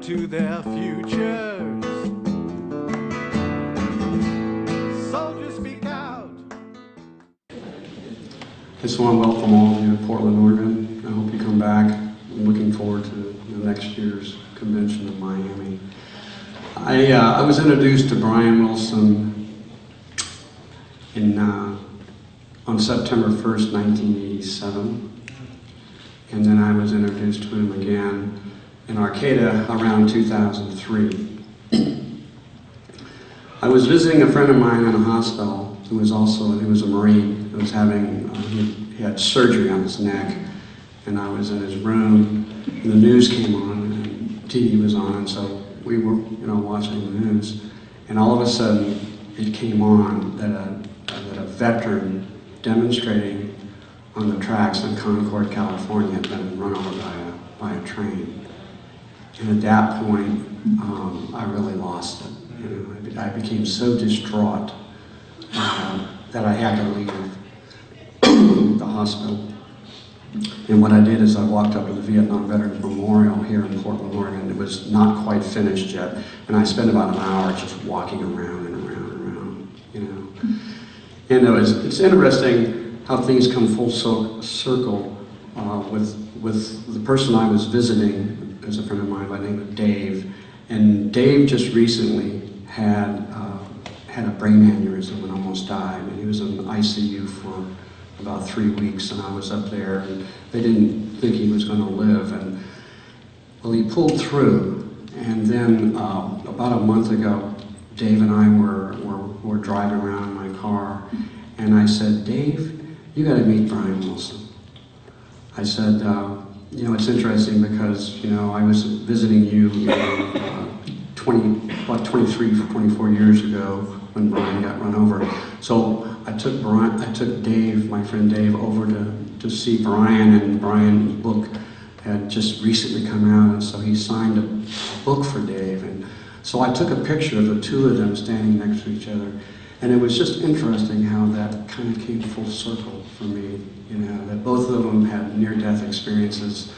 to their futures. Soldiers speak out. I just want to welcome all of you to Portland, Oregon. I hope you come back. I'm looking forward to the next year's convention in Miami. I was introduced to Brian Wilson on September 1st, 1987. And then I was introduced to him again in Arcata around 2003. I was visiting a friend of mine in a hospital he was a Marine, who was having, he had surgery on his neck, and I was in his room, and the news came on, and TV was on, and so we were, watching the news, and all of a sudden it came on that a veteran demonstrating on the tracks in Concord, California, had been run over by a train. And at that point, I really lost it. I became so distraught that I had to leave the hospital. And what I did is I walked up to the Vietnam Veterans Memorial here in Portland, Oregon. It was not quite finished yet, and I spent about an hour just walking around and around and around, And it's interesting how things come full circle with the person I was visiting, as a friend of mine by the name of Dave. And Dave just recently had a brain aneurysm and almost died. And he was in the ICU for about 3 weeks, and I was up there, and they didn't think he was going to live. And well, he pulled through. And then about a month ago, Dave and I were driving around in my car, and I said, "Dave, you got to meet Brian Wilson." I said, it's interesting because, I was visiting you 24 years ago when Brian got run over. So I took Dave, my friend Dave, over to see Brian, and Brian's book had just recently come out, and so he signed a book for Dave. And so I took a picture of the two of them standing next to each other. And it was just interesting how that kind of came full circle for me, that both of them had near-death experiences,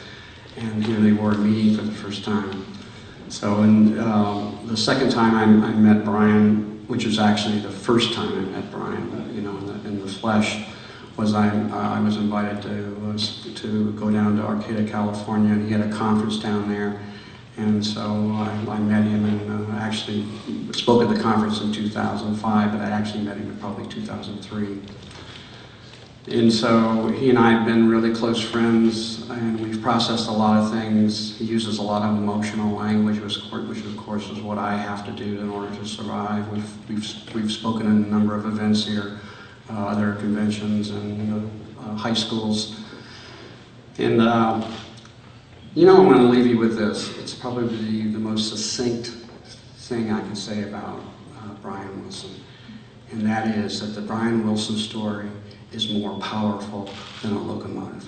and here they were meeting for the first time. So the second time I met Brian, which was actually the first time I met Brian, in the flesh, was I was invited to go down to Arcata, California, and he had a conference down there. And so I met him and actually spoke at the conference in 2005, but I actually met him in probably 2003. And so he and I have been really close friends, and we've processed a lot of things. He uses a lot of emotional language, which of course is what I have to do in order to survive. We've spoken in a number of events here, other conventions and high schools. And I'm going to leave you with this. It's probably the most succinct thing I can say about Brian Wilson. And that is that the Brian Wilson story is more powerful than a locomotive.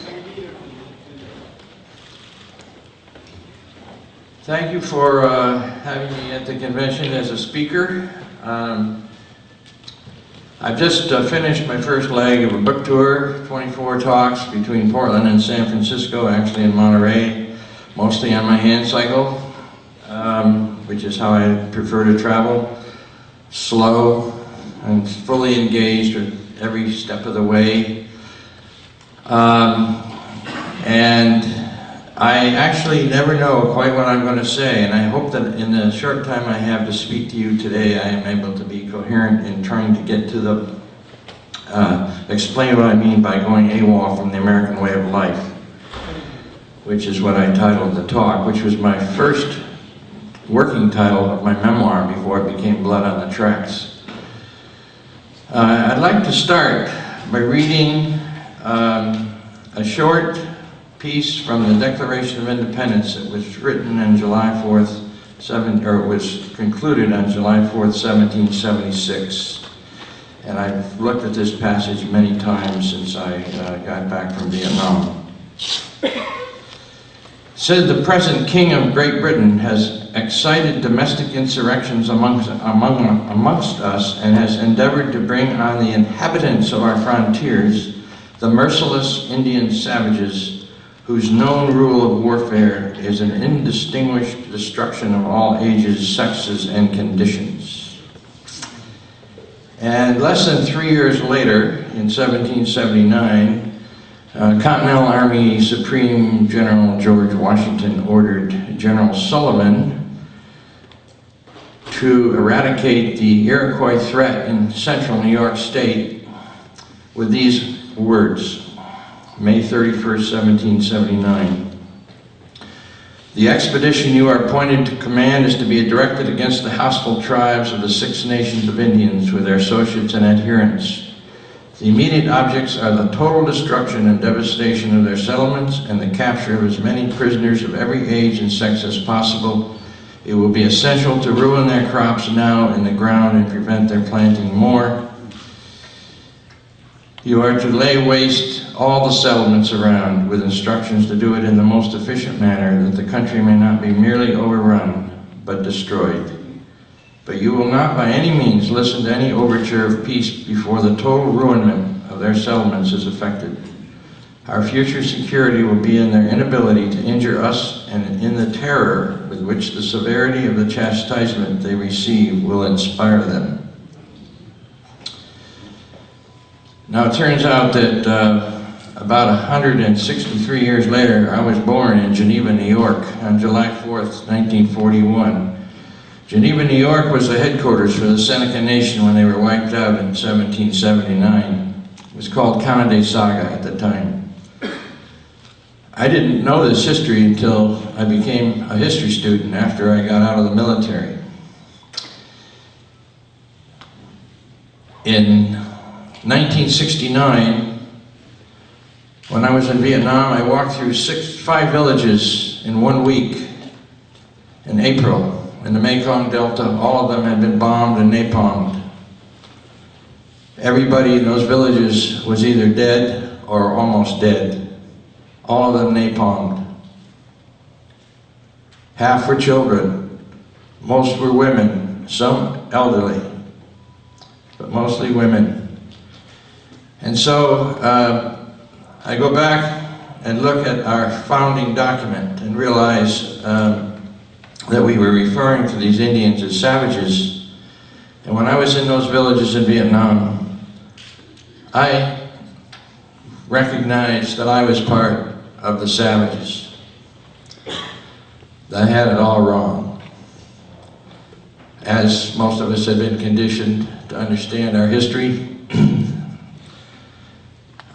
Thank you. Thank you for having me at the convention as a speaker. I've just finished my first leg of a book tour, 24 talks between Portland and San Francisco, actually in Monterey, mostly on my hand cycle, which is how I prefer to travel, slow and fully engaged at every step of the way. And I actually never know quite what I'm going to say, and I hope that in the short time I have to speak to you today, I am able to be coherent in trying to get to explain what I mean by going AWOL from the American way of life, which is what I titled the talk, which was my first working title of my memoir before it became Blood on the Tracks. I'd like to start by reading a short piece from the Declaration of Independence that was written on July 4th, was concluded on July 4th, 1776. And I've looked at this passage many times since I got back from Vietnam. It said, "The present King of Great Britain has excited domestic insurrections amongst us and has endeavored to bring on the inhabitants of our frontiers the merciless Indian savages whose known rule of warfare is an indistinguished destruction of all ages, sexes, and conditions." And less than 3 years later, in 1779, Continental Army Supreme General George Washington ordered General Sullivan to eradicate the Iroquois threat in central New York State with these words, May 31st, 1779. "The expedition you are appointed to command is to be directed against the hostile tribes of the 6 nations of Indians with their associates and adherents. The immediate objects are the total destruction and devastation of their settlements and the capture of as many prisoners of every age and sex as possible. It will be essential to ruin their crops now in the ground and prevent their planting more. You are to lay waste all the settlements around with instructions to do it in the most efficient manner that the country may not be merely overrun but destroyed. But you will not by any means listen to any overture of peace before the total ruinment of their settlements is effected. Our future security will be in their inability to injure us and in the terror with which the severity of the chastisement they receive will inspire them." Now it turns out that about 163 years later, I was born in Geneva, New York on July 4th, 1941. Geneva, New York was the headquarters for the Seneca Nation when they were wiped out in 1779. It was called Canada Saga at the time. I didn't know this history until I became a history student after I got out of the military. In 1969, when I was in Vietnam, I walked through 5 villages in 1 week in April. In the Mekong Delta, all of them had been bombed and napalmed. Everybody in those villages was either dead or almost dead. All of them napalmed. Half were children, most were women, some elderly, but mostly women. And so I go back and look at our founding document and realize that we were referring to these Indians as savages. And when I was in those villages in Vietnam, I recognized that I was part of the savages. I had it all wrong. As most of us had been conditioned to understand our history,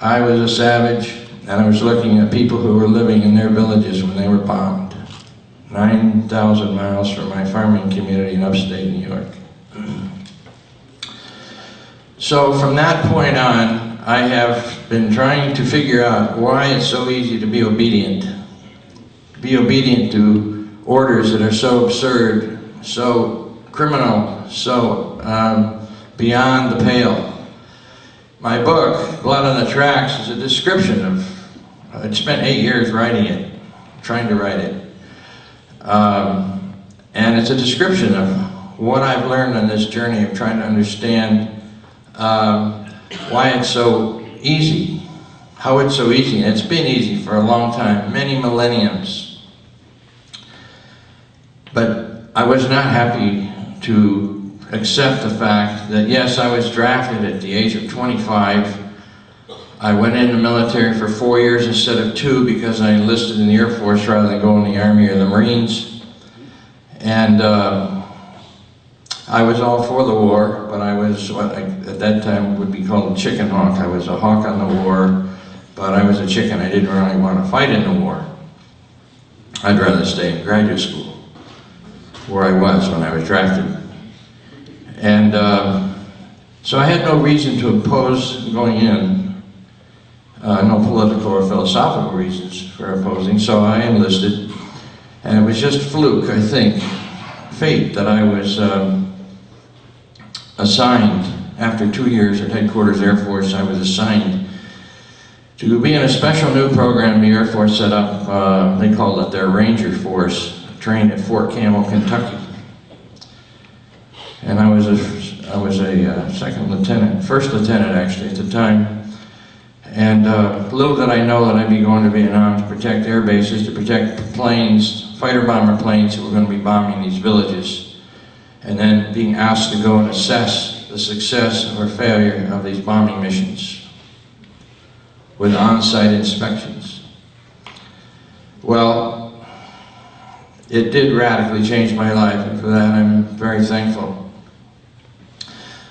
I was a savage, and I was looking at people who were living in their villages when they were bombed. 9,000 miles from my farming community in upstate New York. So from that point on, I have been trying to figure out why it's so easy to be obedient. Be obedient to orders that are so absurd, so criminal, so beyond the pale. My book, Blood on the Tracks, is a description of, I'd spent 8 years writing it, trying to write it. And it's a description of what I've learned on this journey of trying to understand why it's so easy, how it's so easy. And it's been easy for a long time, many millenniums. But I was not happy to accept the fact that, yes, I was drafted at the age of 25. I went in the military for 4 years instead of 2 because I enlisted in the Air Force rather than go in the Army or the Marines. And I was all for the war, but I was what at that time would be called a chicken hawk. I was a hawk on the war, but I was a chicken. I didn't really want to fight in the war. I'd rather stay in graduate school. where I was when I was drafted. And so I had no reason to oppose going in, no political or philosophical reasons for opposing, so I enlisted. And it was just fluke, I think, fate, that I was assigned. After 2 years at Headquarters Air Force, I was assigned to be in a special new program the Air Force set up. They called it their Ranger Force, trained at Fort Campbell, Kentucky. And I was a second lieutenant, first lieutenant actually at the time. And little did I know that I'd be going to Vietnam to protect air bases, to protect planes, fighter bomber planes who were going to be bombing these villages, and then being asked to go and assess the success or failure of these bombing missions with on-site inspections. Well, it did radically change my life, and for that I'm very thankful.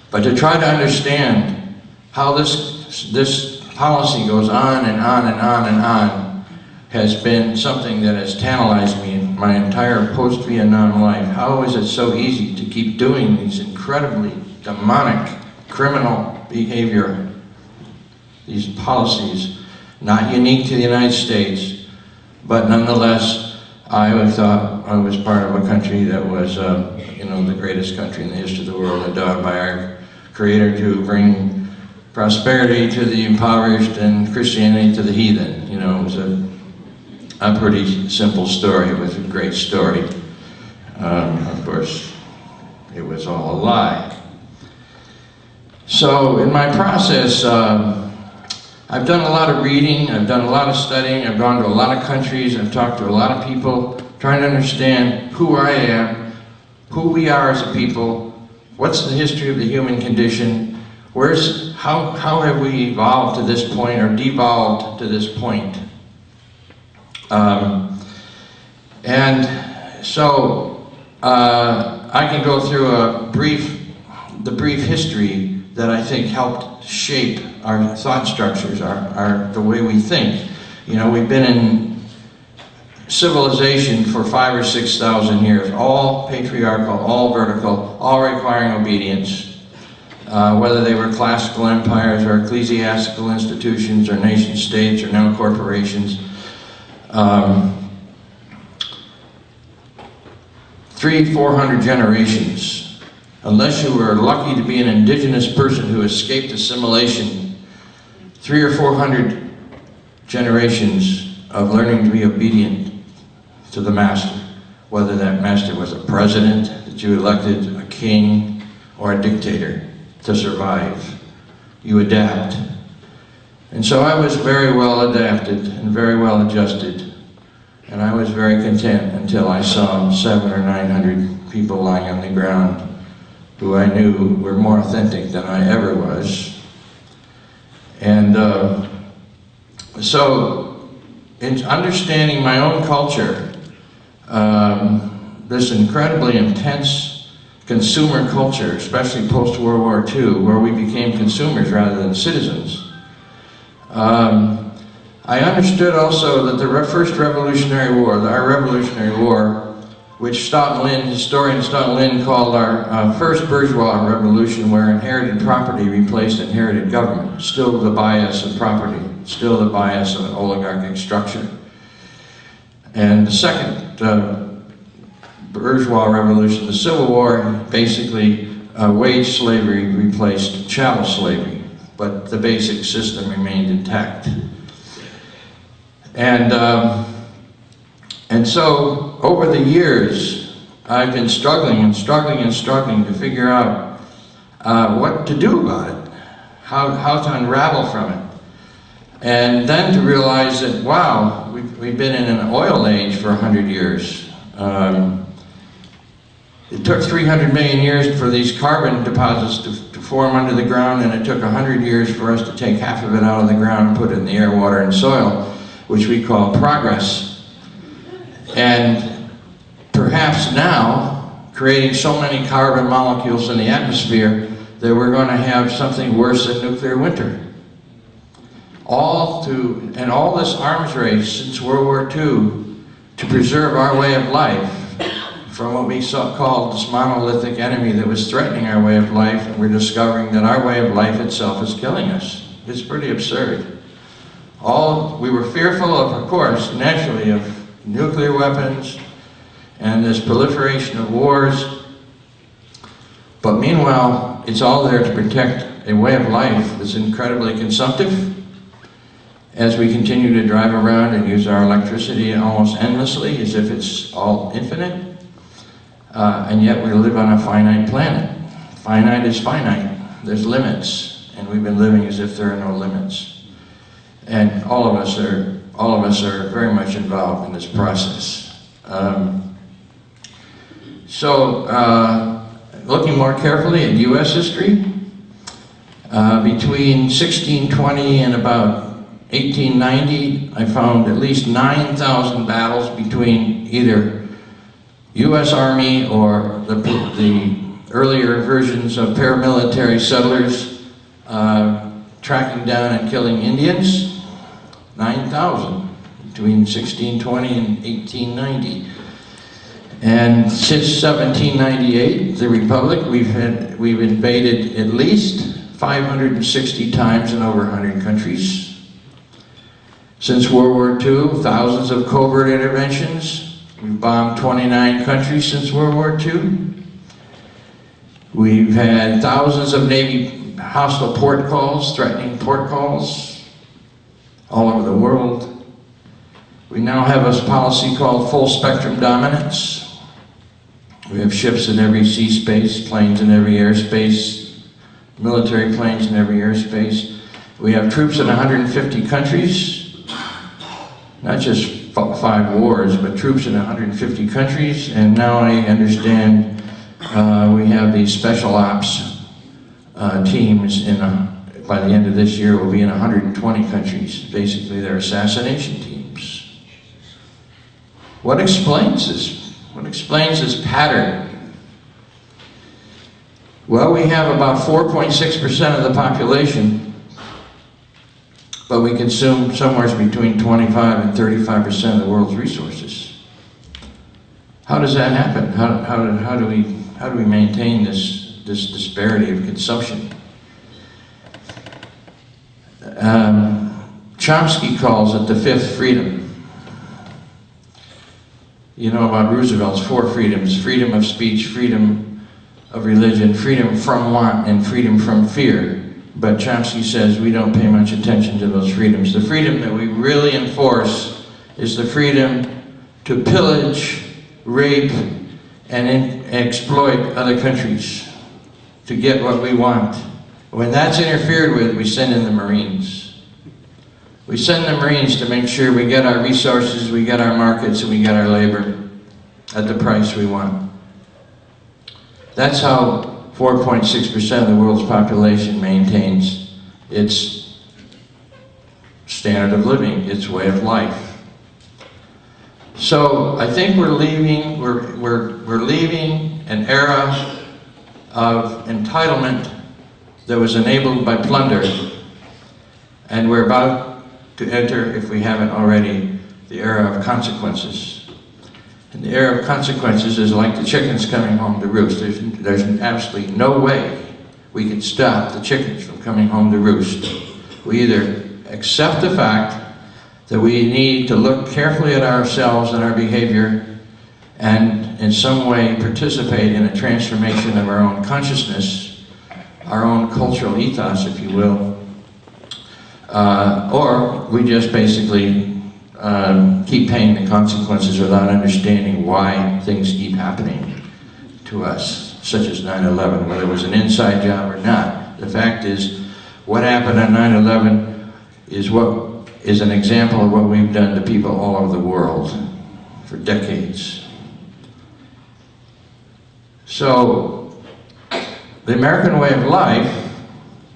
But to try to understand how this policy goes on and on and on and on has been something that has tantalized me in my entire post-Vietnam life. How is it so easy to keep doing these incredibly demonic, criminal behavior, these policies, not unique to the United States, but nonetheless, I thought I was part of a country that was, the greatest country in the history of the world, endowed by our Creator to bring prosperity to the impoverished and Christianity to the heathen. You know, it was a pretty simple story. It was a great story. Of course, it was all a lie. So in my process, I've done a lot of reading, I've done a lot of studying, I've gone to a lot of countries, I've talked to a lot of people, trying to understand who I am, who we are as a people, what's the history of the human condition, how have we evolved to this point or devolved to this point. And so I can go through the brief history that I think helped shape our thought structures, the way we think. You know, we've been in civilization for 5,000 or 6,000 years, all patriarchal, all vertical, all requiring obedience, whether they were classical empires or ecclesiastical institutions or nation states or now corporations. 300-400 generations. Unless you were lucky to be an indigenous person who escaped assimilation, 300 or 400 generations of learning to be obedient to the master, whether that master was a president that you elected, a king, or a dictator, to survive. You adapt. And so I was very well adapted and very well adjusted, and I was very content until I saw 700 or 900 people lying on the ground who I knew were more authentic than I ever was. And so, in understanding my own culture, this incredibly intense consumer culture, especially post-World War II, where we became consumers rather than citizens, I understood also that the first Revolutionary War, our Revolutionary War, which historian Stoughton Lynn called our first bourgeois revolution, where inherited property replaced inherited government, still the bias of property, still the bias of an oligarchic structure. And the second bourgeois revolution, the Civil War, basically wage slavery replaced chattel slavery, but the basic system remained intact. And so, over the years, I've been struggling and struggling and struggling to figure out what to do about it, how to unravel from it. And then to realize that, wow, we've been in an oil age for 100 years. It took 300 million years for these carbon deposits to form under the ground, and it took 100 years for us to take half of it out of the ground and put it in the air, water, and soil, which we call progress. And perhaps now, creating so many carbon molecules in the atmosphere, that we're going to have something worse than nuclear winter. All this arms race since World War II to preserve our way of life from what we called this monolithic enemy that was threatening our way of life, and we're discovering that our way of life itself is killing us. It's pretty absurd. We were fearful of course, naturally, of nuclear weapons and this proliferation of wars. But meanwhile, it's all there to protect a way of life that's incredibly consumptive as we continue to drive around and use our electricity almost endlessly as if it's all infinite. And yet we live on a finite planet. Finite is finite. There's limits, and we've been living as if there are no limits. And all of us are very much involved in this process. Looking more carefully at U.S. history, between 1620 and about 1890, I found at least 9,000 battles between either U.S. Army or the earlier versions of paramilitary settlers tracking down and killing Indians. 9,000 between 1620 and 1890. And since 1798, the Republic, we've invaded at least 560 times in over 100 countries. Since World War II, thousands of covert interventions. We've bombed 29 countries since World War II. We've had thousands of Navy hostile port calls, threatening port calls all over the world. We now have a policy called full spectrum dominance. We have ships in every sea space, planes in every airspace, military planes in every airspace. We have troops in 150 countries, not just 5 wars, but troops in 150 countries, and now I understand we have these special ops teams by the end of this year will be in 120 countries. Basically, they're assassination teams. What explains this? What explains this pattern? Well, we have about 4.6% of the population, but we consume somewhere between 25 and 35% of the world's resources. How does that happen? How do we maintain this disparity of consumption? Chomsky calls it the fifth freedom. You know about Roosevelt's 4 freedoms: freedom of speech, freedom of religion, freedom from want, and freedom from fear. But Chomsky says we don't pay much attention to those freedoms. The freedom that we really enforce is the freedom to pillage, rape, and exploit other countries to get what we want. When that's interfered with, we send in the Marines. We send the Marines to make sure we get our resources, we get our markets, and we get our labor at the price we want. That's how 4.6% of the world's population maintains its standard of living, its way of life. So I think we're leaving an era of entitlement that was enabled by plunder, and we're about to enter, if we haven't already, the era of consequences. And the era of consequences is like the chickens coming home to roost. There's absolutely no way we can stop the chickens from coming home to roost. We either accept the fact that we need to look carefully at ourselves and our behavior and in some way participate in a transformation of our own consciousness, our own cultural ethos, if you will, or we just basically keep paying the consequences without understanding why things keep happening to us, such as 9/11, whether it was an inside job or not. The fact is, what happened on 9/11 is an example of what we've done to people all over the world for decades. So, the American way of life,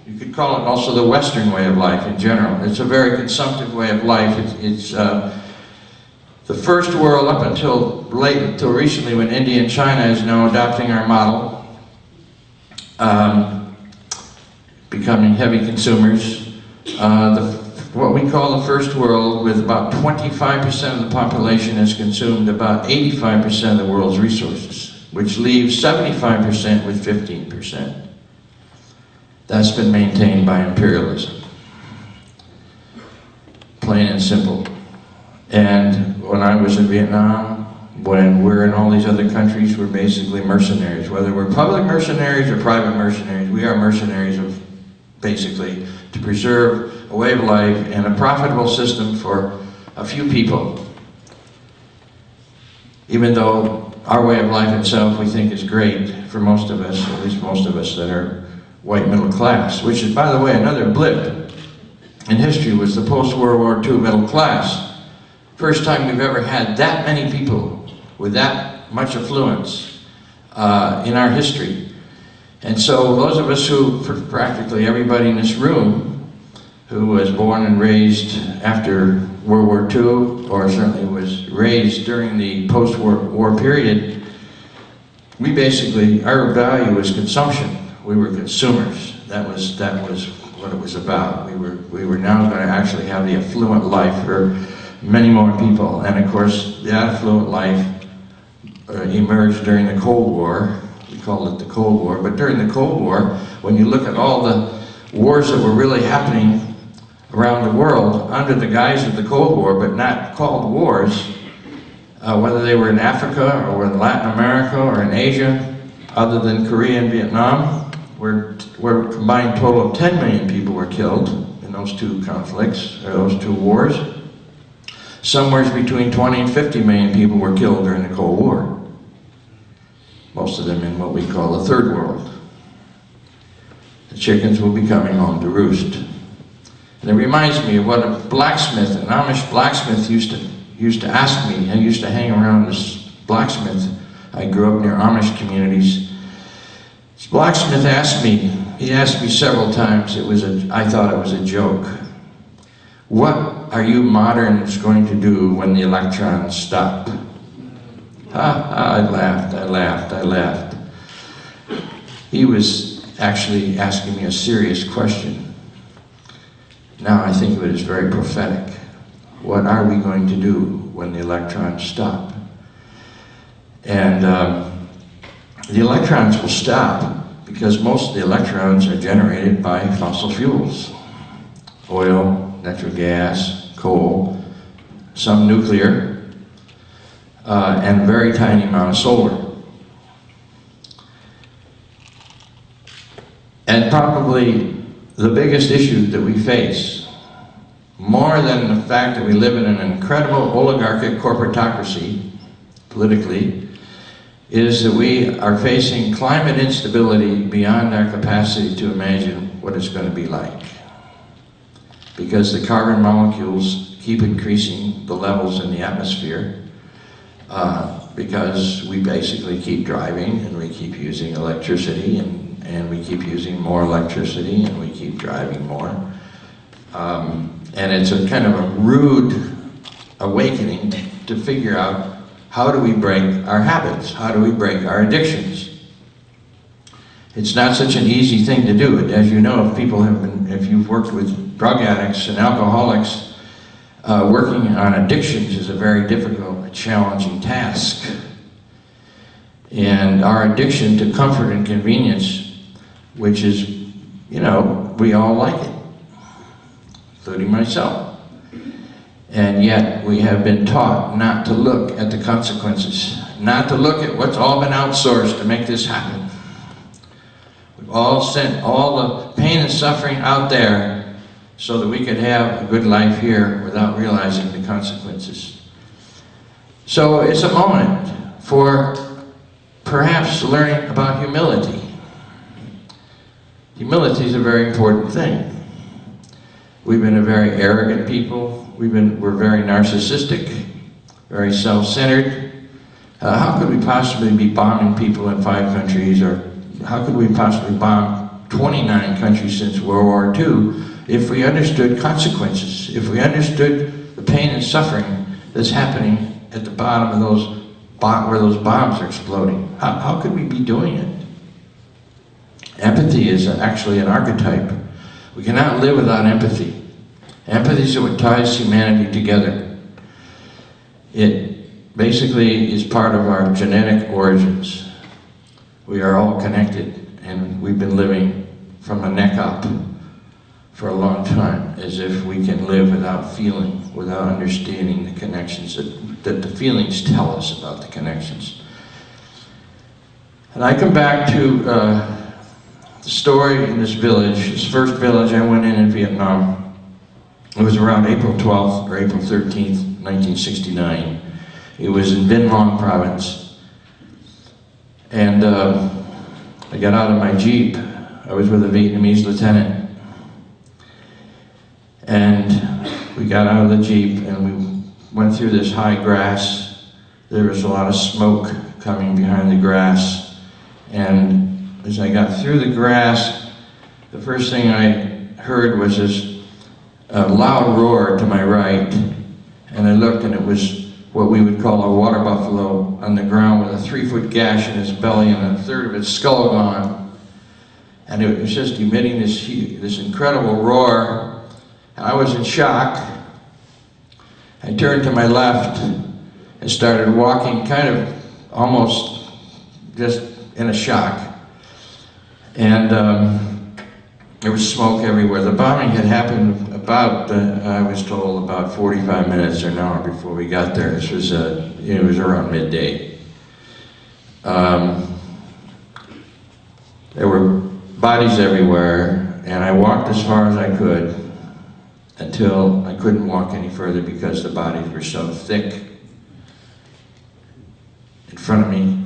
you could call it also the Western way of life in general. It's a very consumptive way of life. It's the first world up until recently, when India and China is now adopting our model, becoming heavy consumers. The what we call the first world, with about 25% of the population has consumed about 85% of the world's resources, which leaves 75% with 15%. That's been maintained by imperialism. Plain and simple. And when I was in Vietnam, when we're in all these other countries, we're basically mercenaries. Whether we're public mercenaries or private mercenaries, we are mercenaries of basically to preserve a way of life and a profitable system for a few people. Even though our way of life itself we think is great for most of us, at least most of us that are white middle class, which is, by the way, another blip in history, was the post-World War II middle class. First time we've ever had that many people with that much affluence in our history. And so those of us who, practically everybody in this room, who was born and raised after World War II, or certainly was raised during the post-war period, we basically, our value was consumption. We were consumers. That was what it was about. We were now going to actually have the affluent life for many more people. And of course, the affluent life emerged during the Cold War. We called it the Cold War. But during the Cold War, when you look at all the wars that were really happening around the world under the guise of the Cold War, but not called wars, whether they were in Africa or in Latin America or in Asia, other than Korea and Vietnam, where a combined total of 10 million people were killed in those two conflicts, or those two wars. Somewhere between 20 and 50 million people were killed during the Cold War. Most of them in what we call the Third World. The chickens will be coming home to roost. And it reminds me of what a blacksmith, an Amish blacksmith used to ask me. I used to hang around this blacksmith. I grew up near Amish communities. This blacksmith asked me, he asked me several times, I thought it was a joke. What are you moderns going to do when the electrons stop? I laughed. He was actually asking me a serious question. Now I think of it as very prophetic. What are we going to do when the electrons stop? And the electrons will stop because most of the electrons are generated by fossil fuels. Oil, natural gas, coal, some nuclear, and a very tiny amount of solar. And probably the biggest issue that we face, more than the fact that we live in an incredible oligarchic corporatocracy, politically, is that we are facing climate instability beyond our capacity to imagine what it's going to be like. Because the carbon molecules keep increasing the levels in the atmosphere, because we basically keep driving and we keep using electricity and we keep using more electricity and we keep driving more. And it's a kind of a rude awakening to figure out how do we break our habits? How do we break our addictions? It's not such an easy thing to do. As you know, if you've worked with drug addicts and alcoholics, working on addictions is a very difficult, challenging task. And our addiction to comfort and convenience, which is, you know, we all like it, including myself. And yet we have been taught not to look at the consequences, not to look at what's all been outsourced to make this happen. We've all sent all the pain and suffering out there so that we could have a good life here without realizing the consequences. So it's a moment for perhaps learning about humility. Humility is a very important thing. We've been a very arrogant people. We're very narcissistic, very self-centered. How could we possibly be bombing people in 5 countries, or how could we possibly bomb 29 countries since World War II if we understood consequences, if we understood the pain and suffering that's happening at the bottom of where those bombs are exploding? How could we be doing it? Empathy is actually an archetype. We cannot live without empathy. Empathy is what ties humanity together. It basically is part of our genetic origins. We are all connected, and we've been living from the neck up for a long time, as if we can live without feeling, without understanding the connections that the feelings tell us about the connections. And I come back to the story in this village, this first village I went in Vietnam. It was around April 12th or April 13th, 1969. It was in Vinh Long province. And I got out of my Jeep. I was with a Vietnamese lieutenant. And we got out of the Jeep and we went through this high grass. There was a lot of smoke coming behind the grass. And as I got through the grass, the first thing I heard was this loud roar to my right. And I looked, and it was what we would call a water buffalo on the ground with a 3-foot gash in its belly and a third of its skull gone. And it was just emitting this incredible roar. I was in shock. I turned to my left and started walking, kind of almost just in a shock. And there was smoke everywhere. The bombing had happened about, I was told, about 45 minutes or an hour before we got there. This was, it was around midday. There were bodies everywhere, and I walked as far as I could until I couldn't walk any further because the bodies were so thick in front of me.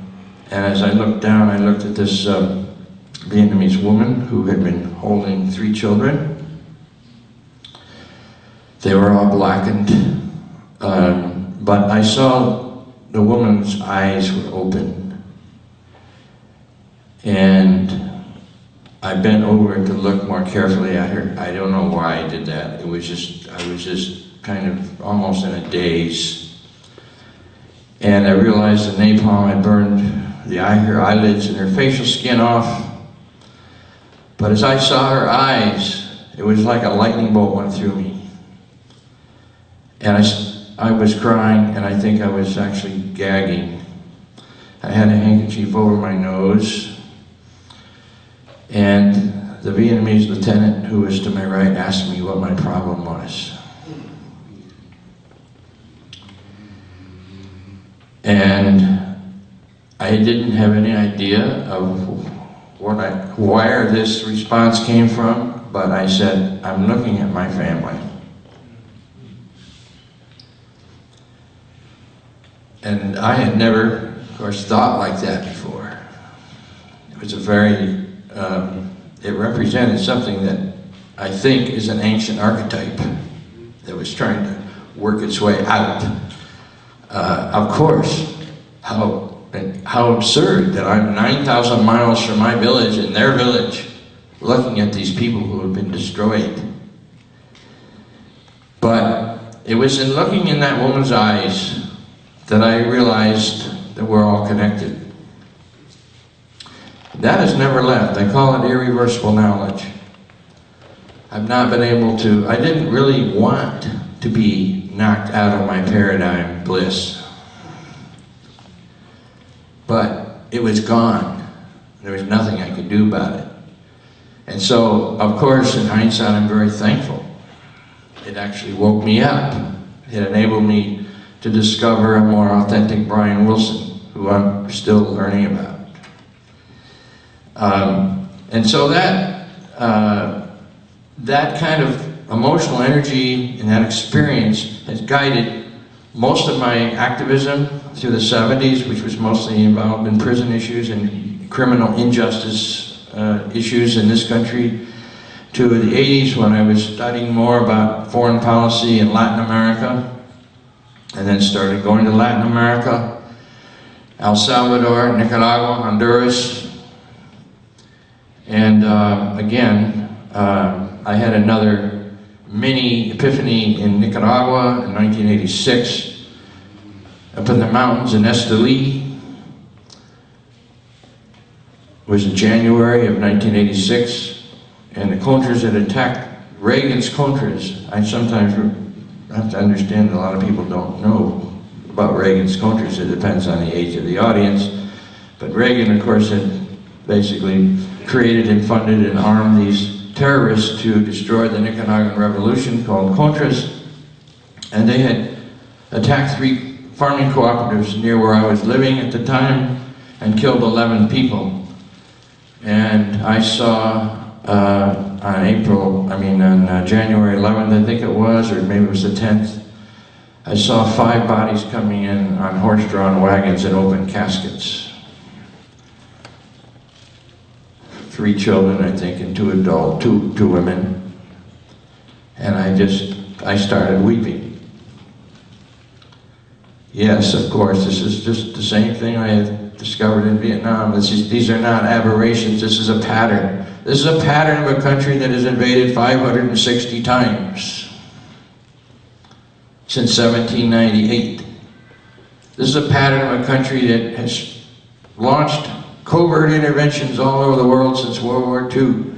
And as I looked down, I looked at this Vietnamese woman who had been holding 3 children. They were all blackened, but I saw the woman's eyes were open. And I bent over to look more carefully at her. I don't know why I did that. It was just, I was just kind of almost in a daze. And I realized the napalm had burned her eyelids and her facial skin off. But as I saw her eyes, it was like a lightning bolt went through me. And I was crying, and I think I was actually gagging. I had a handkerchief over my nose. And the Vietnamese lieutenant who was to my right asked me what my problem was. And I didn't have any idea of where this response came from, but I said, I'm looking at my family. And I had never, of course, thought like that before. It was a very it represented something that I think is an ancient archetype that was trying to work its way out. Of course, how absurd that I'm 9,000 miles from my village and their village looking at these people who have been destroyed. But it was in looking in that woman's eyes that I realized that we're all connected. That has never left. I call it irreversible knowledge. I've not been able to, I didn't really want to be knocked out of my paradigm bliss. But it was gone. There was nothing I could do about it. And so, of course, in hindsight, I'm very thankful. It actually woke me up. It enabled me to discover a more authentic Brian Wilson, who I'm still learning about. And so that kind of emotional energy and that experience has guided most of my activism through the 70s, which was mostly involved in prison issues and criminal injustice issues in this country, to the 80s when I was studying more about foreign policy in Latin America, and then started going to Latin America, El Salvador, Nicaragua, Honduras. And again, I had another mini epiphany in Nicaragua in 1986, up in the mountains in Esteli. It was in January of 1986, and the Contras had attacked Reagan's Contras. I sometimes have to understand that a lot of people don't know about Reagan's Contras. It depends on the age of the audience. But Reagan, of course, had basically created and funded and armed these terrorists to destroy the Nicaraguan revolution called Contras. And they had attacked 3 farming cooperatives near where I was living at the time and killed 11 people. And I saw on January 11th, I think it was, or maybe it was the 10th, I saw 5 bodies coming in on horse-drawn wagons and open caskets. 3 children, I think, and 2 adults, two women. And I started weeping. Yes, of course, this is just the same thing I had discovered in Vietnam. These are not aberrations, this is a pattern. This is a pattern of a country that has invaded 560 times since 1798. This is a pattern of a country that has launched covert interventions all over the world since World War II.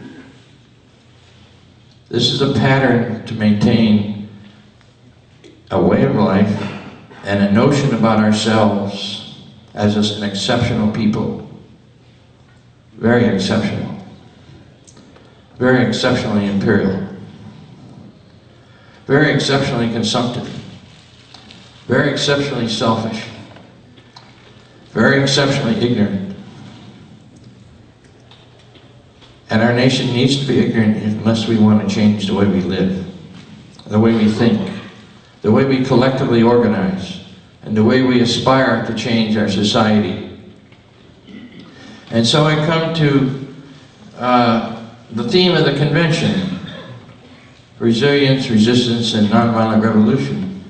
This is a pattern to maintain a way of life and a notion about ourselves as an exceptional people. Very exceptional. Very exceptionally imperial. Very exceptionally consumptive. Very exceptionally selfish. Very exceptionally ignorant. And our nation needs to be ignorant unless we want to change the way we live, the way we think, the way we collectively organize, and the way we aspire to change our society. And so I come to the theme of the convention: resilience, resistance, and nonviolent revolution.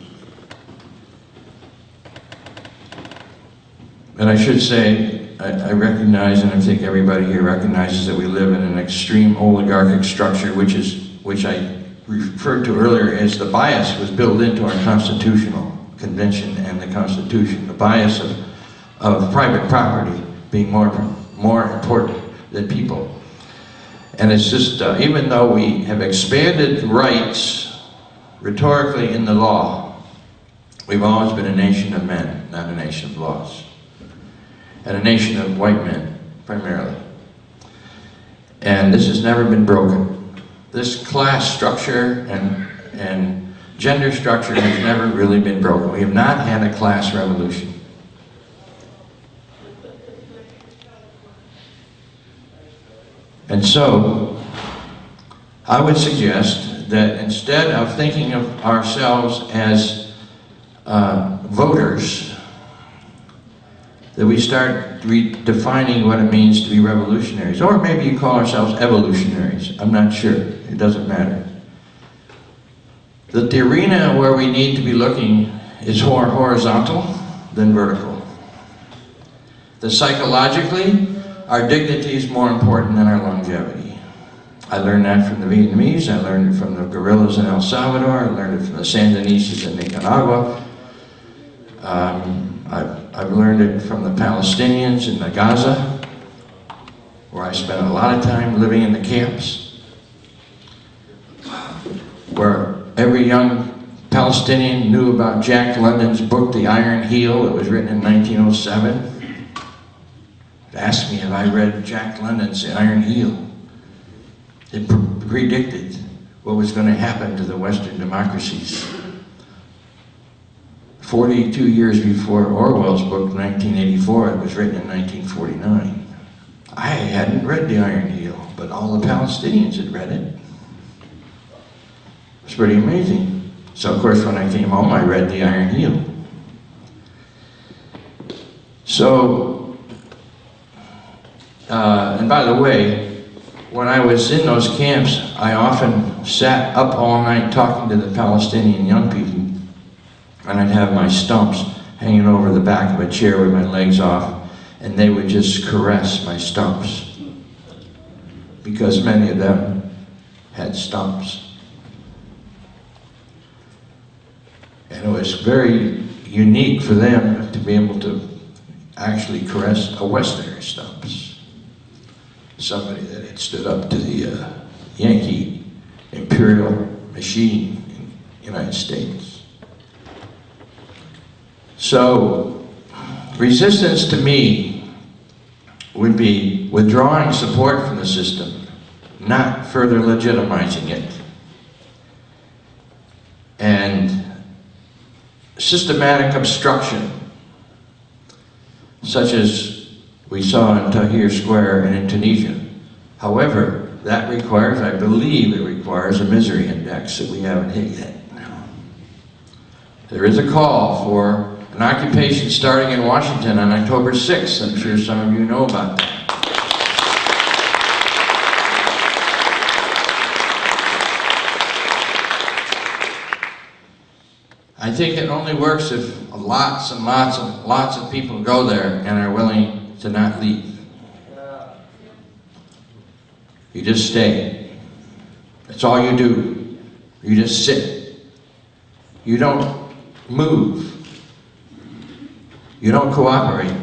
And I should say, I recognize, and I think everybody here recognizes, that we live in an extreme oligarchic structure, which I referred to earlier as the bias was built into our constitutional convention and the Constitution, the bias of private property being more important than people. And it's just, even though we have expanded rights rhetorically in the law, we've always been a nation of men, not a nation of laws. And a nation of white men, primarily. And this has never been broken. This class structure and gender structure has never really been broken. We have not had a class revolution. And so, I would suggest that instead of thinking of ourselves as voters, that we start redefining what it means to be revolutionaries. Or maybe you call ourselves evolutionaries. I'm not sure. It doesn't matter. That the arena where we need to be looking is more horizontal than vertical. That psychologically, our dignity is more important than our longevity. I learned that from the Vietnamese, I learned it from the guerrillas in El Salvador, I learned it from the Sandinistas in Nicaragua. I've learned it from the Palestinians in the Gaza, where I spent a lot of time living in the camps, where every young Palestinian knew about Jack London's book, The Iron Heel. It was written in 1907. It asked me if I read Jack London's The Iron Heel. It predicted what was going to happen to the Western democracies. 42 years before Orwell's book, 1984, it was written in 1949. I hadn't read The Iron Heel, but all the Palestinians had read it. It was pretty amazing. So of course when I came home, I read The Iron Heel. So, and by the way, when I was in those camps, I often sat up all night talking to the Palestinian young people. And I'd have my stumps hanging over the back of a chair with my legs off, and they would just caress my stumps. Because many of them had stumps. And it was very unique for them to be able to actually caress a Westerner's stumps. Somebody that had stood up to the Yankee imperialism. imperial machine in the United States. So, resistance to me would be withdrawing support from the system, not further legitimizing it. And systematic obstruction, such as we saw in Tahrir Square and in Tunisia. However, that requires, I believe it requires a misery index that we haven't hit yet. There is a call for an occupation starting in Washington on October 6th. I'm sure some of you know about that. I think it only works if lots and lots of people go there and are willing to not leave. You just stay. That's all you do. You just sit. You don't move. You don't cooperate.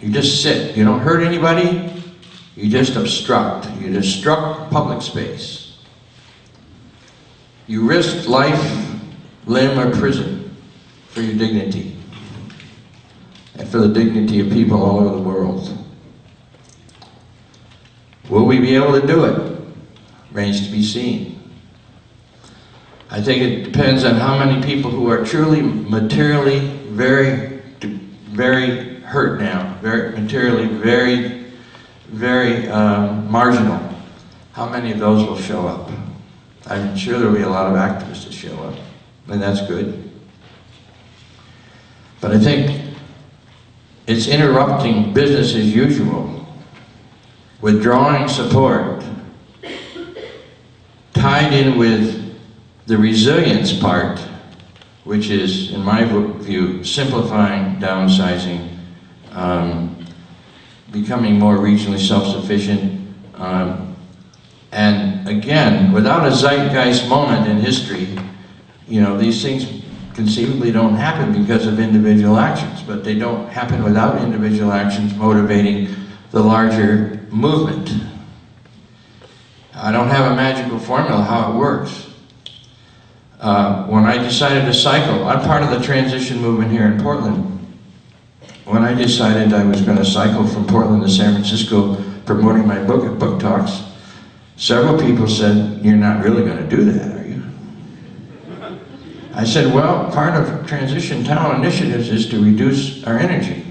You just sit. You don't hurt anybody. You just obstruct. You obstruct public space. You risk life, limb, or prison for your dignity and for the dignity of people all over the world. Will we be able to do it? Remains to be seen. I think it depends on how many people who are truly materially very hurt now, materially very marginal. How many of those will show up? I'm sure there will be a lot of activists that show up, and that's good. But I think it's interrupting business as usual, withdrawing support, tied in with the resilience part, which is, in my view, simplifying, downsizing, becoming more regionally self-sufficient, and again, without a zeitgeist moment in history, you know, these things conceivably don't happen because of individual actions, but they don't happen without individual actions motivating the larger movement. I don't have a magical formula how it works. When I decided to cycle, I'm part of the transition movement here in Portland. When I decided I was going to cycle from Portland to San Francisco promoting my book at book talks, several people said, "You're not really going to do that, are you?" I said, well, part of transition town initiatives is to reduce our energy.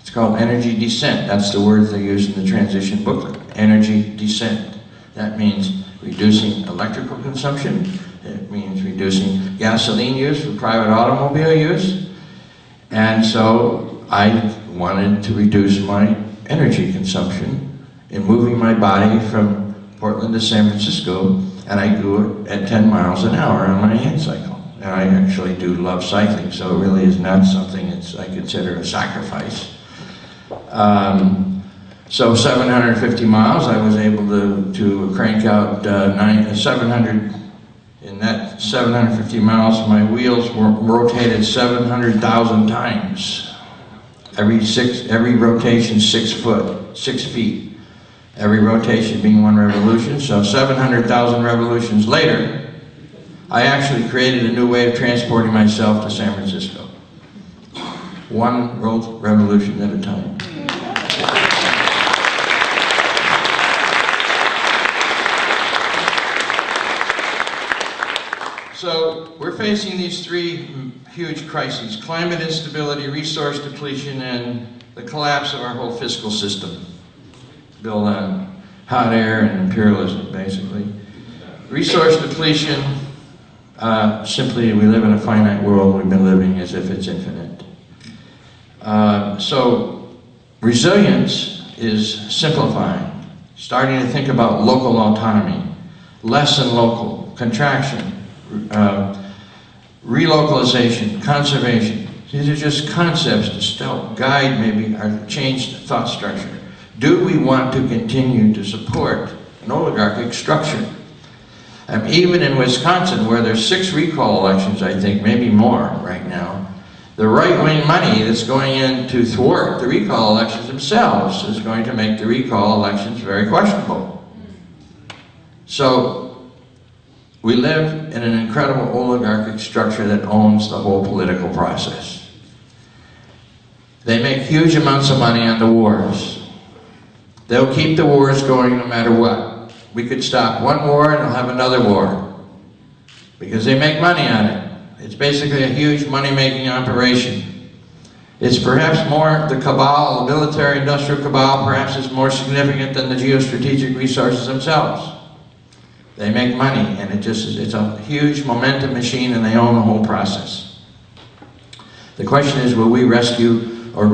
It's called energy descent. That's the word they use in the transition booklet, energy descent. That means reducing electrical consumption. It means reducing gasoline use for private automobile use. And so I wanted to reduce my energy consumption in moving my body from Portland to San Francisco, and I do it at 10 miles an hour on my hand cycle. And I actually do love cycling, so it really is not something I consider a sacrifice. So 750 miles, I was able to crank out 700. In that 750 miles, my wheels were rotated 700,000 times. Every rotation 6 feet. Every rotation being one revolution. So 700,000 revolutions later, I actually created a new way of transporting myself to San Francisco. One revolution at a time. So we're facing these three huge crises: climate instability, resource depletion, and the collapse of our whole fiscal system, built on hot air and imperialism, basically. Resource depletion, simply we live in a finite world. We've been living as if it's infinite. So resilience is simplifying, starting to think about local autonomy, less and local, contraction, relocalization, conservation. These are just concepts to help guide maybe our changed thought structure. Do we want to continue to support an oligarchic structure? Even in Wisconsin, where there's 6 recall elections, I think, maybe more right now, the right-wing money that's going in to thwart the recall elections themselves is going to make the recall elections very questionable. So We live in an incredible oligarchic structure that owns the whole political process. They make huge amounts of money on the wars. They'll keep the wars going no matter what. We could stop one war and they'll have another war, because they make money on it. It's basically a huge money-making operation. It's perhaps more, the cabal, the military-industrial cabal, perhaps is more significant than the geostrategic resources themselves. They make money, and it's a huge momentum machine, and they own the whole process. The question is, will we rescue or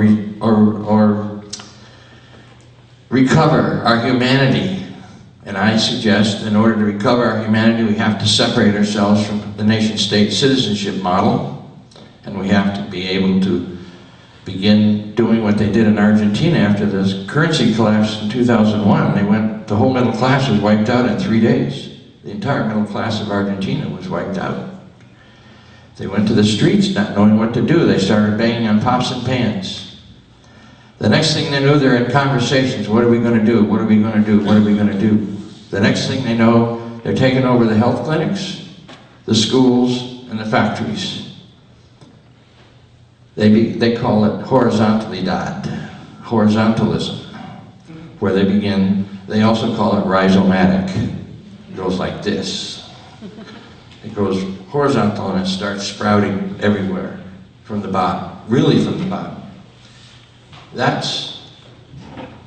recover our humanity? And I suggest, in order to recover our humanity, we have to separate ourselves from the nation-state citizenship model, and we have to be able to begin doing what they did in Argentina after the currency collapse in 2001. The whole middle class was wiped out in 3 days. The entire middle class of Argentina was wiped out. They went to the streets not knowing what to do. They started banging on pots and pans. The next thing they knew, they're in conversations. What are we going to do? What are we going to do? What are we going to do? The next thing they know, they're taking over the health clinics, the schools, and the factories. They call it horizontalism, where they begin. They also call it rhizomatic. It goes like this. It goes horizontal and it starts sprouting everywhere from the bottom, really from the bottom. That's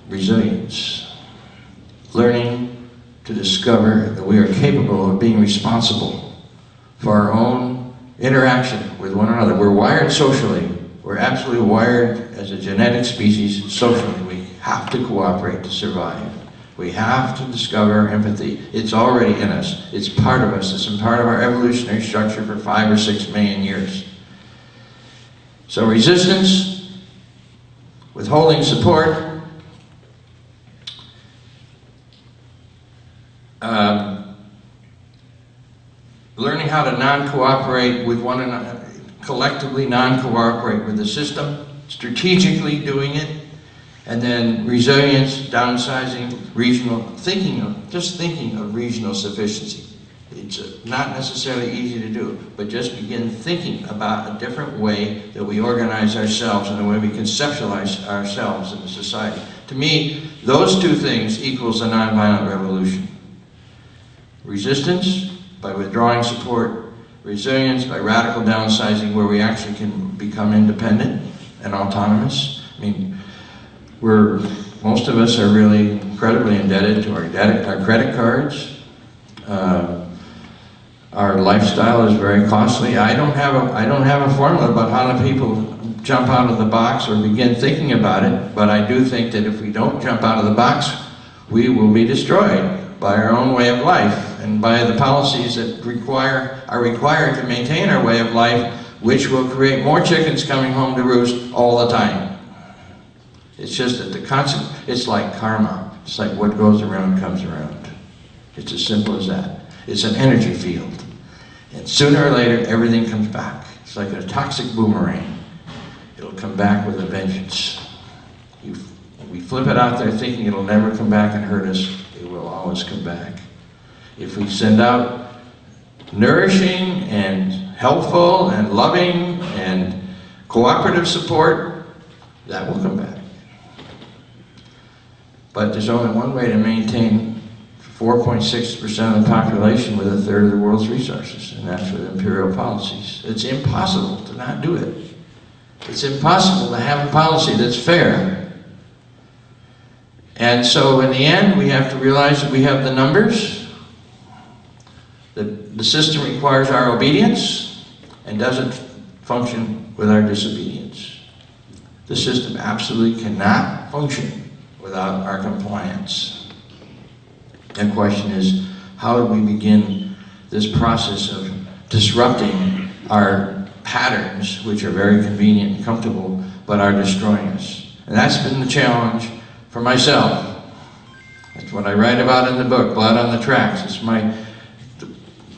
resilience. Learning to discover that we are capable of being responsible for our own interaction with one another. We're wired socially. We're absolutely wired as a genetic species socially. We have to cooperate to survive. We have to discover empathy. It's already in us. It's part of us. It's part of our evolutionary structure for 5 or 6 million years. So resistance, withholding support, learning how to non-cooperate with one another, collectively non-cooperate with the system, strategically doing it, and then resilience, downsizing, regional, thinking of regional sufficiency. It's not necessarily easy to do, but just begin thinking about a different way that we organize ourselves and the way we conceptualize ourselves in the society. To me, those two things equals a nonviolent revolution. Resistance, by withdrawing support; resilience, by radical downsizing, where we actually can become independent and autonomous. I mean, most of us are really incredibly indebted to our credit cards. Our lifestyle is very costly. I don't have a formula about how do people jump out of the box or begin thinking about it, but I do think that if we don't jump out of the box, we will be destroyed by our own way of life and by the policies that are required to maintain our way of life, which will create more chickens coming home to roost all the time. It's just that it's like karma. It's like what goes around comes around. It's as simple as that. It's an energy field. And sooner or later, everything comes back. It's like a toxic boomerang. It'll come back with a vengeance. We flip it out there thinking it'll never come back and hurt us. It will always come back. If we send out nourishing and helpful and loving and cooperative support, that will come back. But there's only one way to maintain 4.6% of the population with 1/3 of the world's resources, and that's with imperial policies. It's impossible to not do it. It's impossible to have a policy that's fair. And so in the end, we have to realize that we have the numbers, that the system requires our obedience and doesn't function with our disobedience. The system absolutely cannot function without our compliance. The question is, how do we begin this process of disrupting our patterns, which are very convenient and comfortable, but are destroying us? And that's been the challenge for myself. That's what I write about in the book, Blood on the Tracks.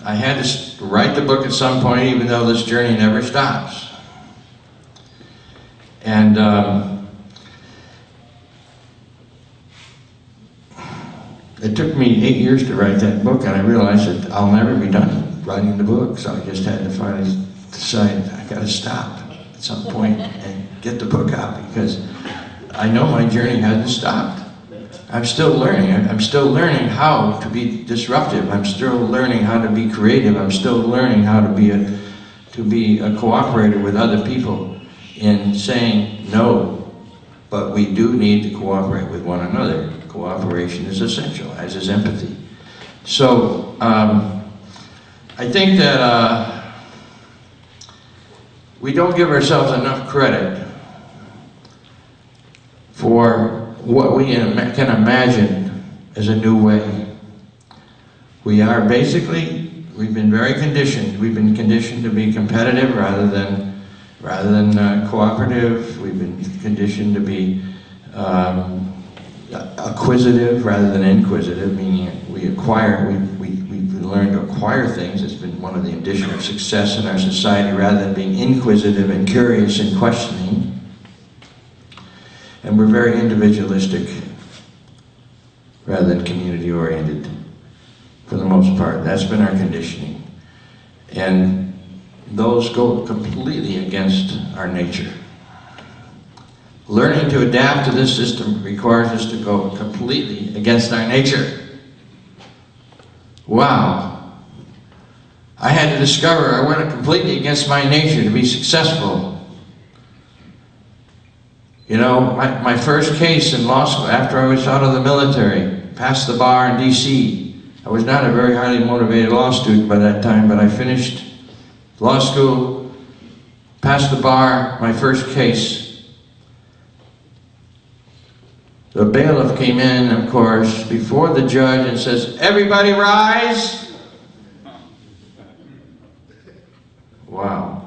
I had to write the book at some point, even though this journey never stops. And it took me 8 years to write that book, and I realized that I'll never be done writing the book, so I just had to finally decide I gotta stop at some point and get the book out, because I know my journey hasn't stopped. I'm still learning. I'm still learning how to be disruptive. I'm still learning how to be creative. I'm still learning how to be a cooperator with other people in saying no, but we do need to cooperate with one another. Cooperation is essential, as is empathy. So I think that we don't give ourselves enough credit for what we can imagine as a new way. We are basically, we've been very conditioned. We've been conditioned to be competitive rather than cooperative. We've been conditioned to be acquisitive rather than inquisitive, meaning we learn to acquire things. It's been one of the indicia of success in our society, rather than being inquisitive and curious and questioning. And we're very individualistic rather than community-oriented, for the most part. That's been our conditioning. And those go completely against our nature. Learning to adapt to this system requires us to go completely against our nature. Wow. I had to discover I went completely against my nature to be successful. You know, my first case in law school, after I was out of the military, passed the bar in DC. I was not a very highly motivated law student by that time, but I finished law school, passed the bar, my first case. The bailiff came in, of course, before the judge and says, "Everybody rise!" Wow.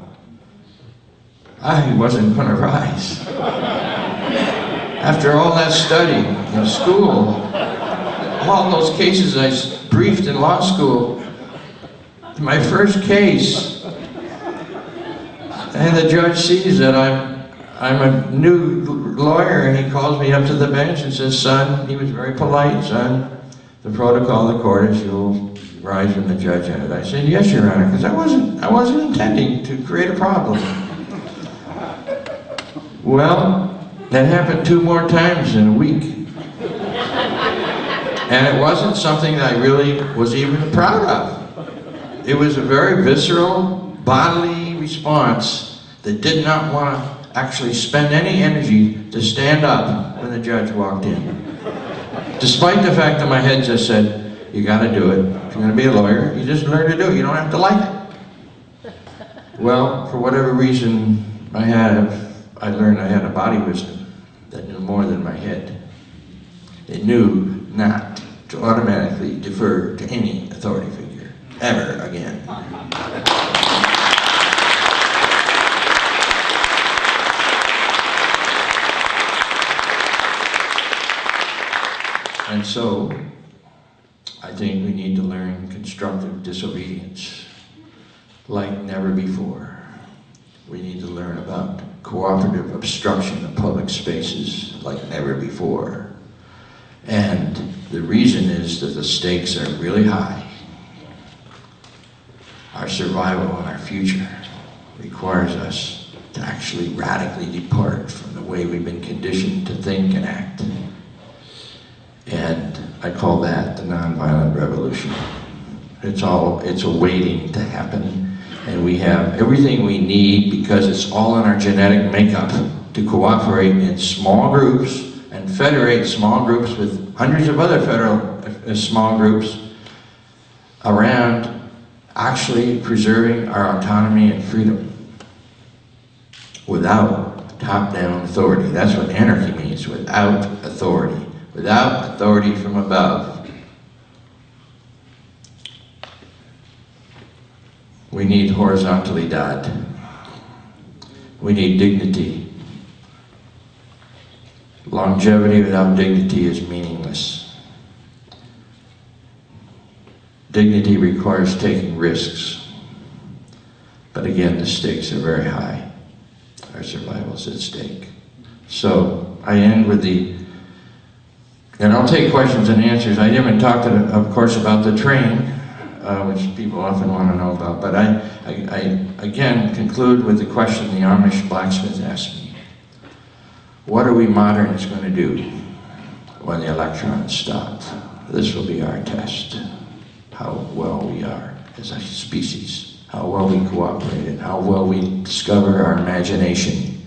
I wasn't going to rise. After all that study in school, all those cases I briefed in law school, my first case, and the judge sees that I'm a new lawyer, and he calls me up to the bench and says, "Son," he was very polite, "son, the protocol of the court is you'll rise when the judge ended." I said, "Yes, Your Honor," because I wasn't intending to create a problem. Well, that happened 2 more times in a week. And it wasn't something that I really was even proud of. It was a very visceral, bodily response that did not want to actually spend any energy to stand up when the judge walked in. Despite the fact that my head just said, "You gotta do it. If you're gonna be a lawyer, you just learn to do it. You don't have to like it." Well, for whatever reason I learned I had a body wisdom that knew more than my head. It knew not to automatically defer to any authority figure, ever again. And so, I think we need to learn constructive disobedience like never before. We need to learn about cooperative obstruction of public spaces like never before. And the reason is that the stakes are really high. Our survival and our future requires us to actually radically depart from the way we've been conditioned to think and act. And I call that the nonviolent revolution. It's awaiting to happen. And we have everything we need, because it's all in our genetic makeup, to cooperate in small groups and federate small groups with hundreds of other small groups around actually preserving our autonomy and freedom without top-down authority. That's what anarchy means, without authority. Without authority from above. We need horizontalidad. We need dignity. Longevity without dignity is meaningless. Dignity requires taking risks. But again, the stakes are very high. Our survival is at stake. So I end with the And I'll take questions and answers. I haven't talked, of course, about the train, which people often want to know about, but I again conclude with the question the Amish blacksmith asked me. What are we moderns going to do when the electrons stop? This will be our test. How well we are as a species, how well we cooperated, how well we discover our imagination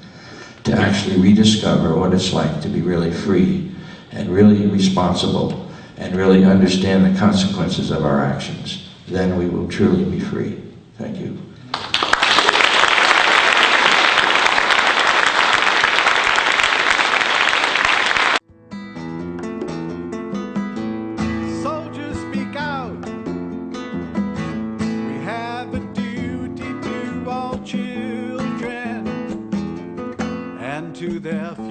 to actually rediscover what it's like to be really free and really responsible and really understand the consequences of our actions. Then we will truly be free. Thank you. Soldiers, speak out. We have a duty to all children and to their future.